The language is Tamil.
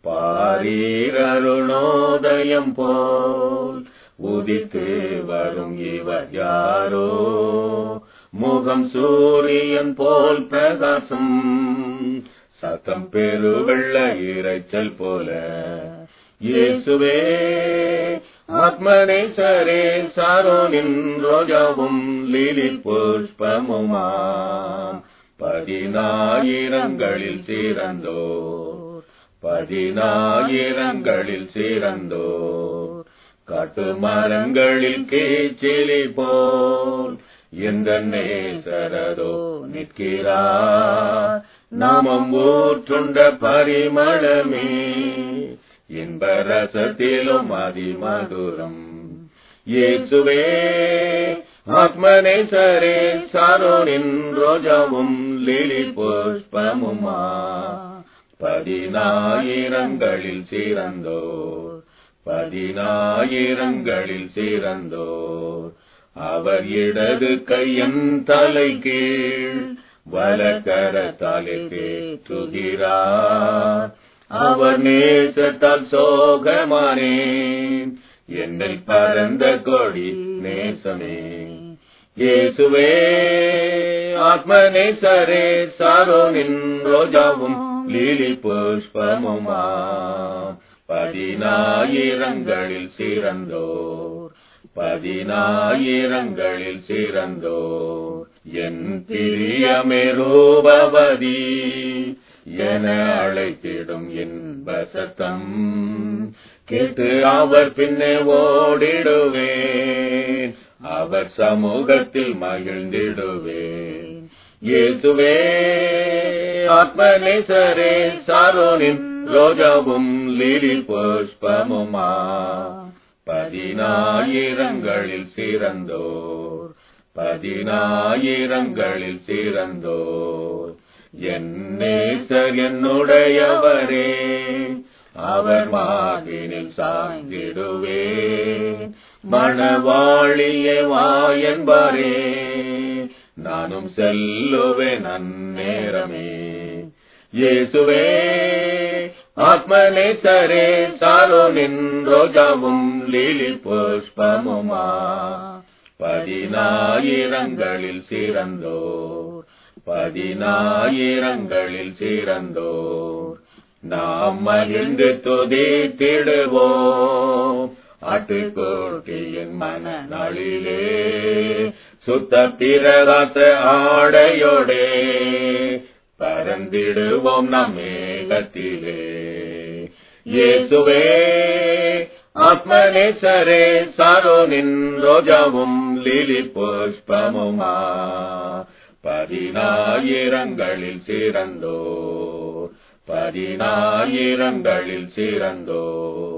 பாரீர் அருணோதயம் போல் உதித்து வரும் இவர் யாரோ, முகம் சூரியன் போல் பிரகாசம், சத்தம் பெருவெள்ள இரைச்சல் போல. இயேசுவே ஆத்மநேசரே, சாரோனின் ரோஜாவும் லீலி புஷ்பமுமாம். 10,000ங்களில் சிறந்தோர், 10,000ங்களில் சிறந்தோர். காட்டு மரங்களில் கேச்சிலி போல் எந்த நேசரதோ நிற்கிறார். நாமம் ஊற்றுண்ட பரிமளமே, இன்ப ரசத்திலும் அதிமதுரம். இயேசுவே ஆத்மநேசரே, சாரோனின் ரோஜாவும் லீலி புஷ்பமுமா. 10,000ங்களில் சிறந்தோர், 10,000ங்களில் சிறந்தோர். அவர் இடது கையின் தலை கீழ் வலக்கரத்தாலே தேற்றுகிறார். அவர் நேசத்தால் சோகமானேன், என்னில் பரந்த கொடி நேசமே. இயேசுவே ஆத்மநேசரே, சாரோனின் ரோஜாவும் லீலி புஷ்பமுமா. 10,000ங்களில் சிறந்தோர், 10,000ங்களில் சிறந்தோர். என் பிரியமே ரூபவதி என அழைத்திடும் இன்ப சத்தம் கேட்டு அவர் பின்னே ஓடிடுவேன், அவர் சமூகத்தில் மகிழ்ந்திடுவேன். இயேசுவே ஆத்மநேசரே, சாரோனின் ரோஜாவும் லீலி புஷ்பமுமா. 10,000ங்களில் சிறந்தோர், 10,000ங்களில் சிறந்தோர். என் நேசர் என்னுடையவரே, அவர் மார்பினில் சாய்ந்திடுவேன். மணவாழியே வா என்பாரே, நானும் செல்லுவேன் அந்நேரமே. இயேசுவே ஆத்மநேசரே, சாரோனின் ரோஜாவும் லீலி புஷ்பமுமா. 10,000ங்களில் சிறந்தோர், 10,000ங்களில் சிறந்தோர். நாம் மகிழ்ந்து துதித்திடுவோம் ஆட்டுக்குட்டியின் மனநாளிலே, சுத்த பிரகாச ஆடையோடே பறந்திடுவோம் நம் மேகத்திலே. இயேசுவே ஆத்மநேசரே, சாரோனின் ரோஜாவும் லீலி புஷ்பமுமா. 10,000ங்களில் சிறந்தோர், 10,000ங்களில் சிறந்தோர்.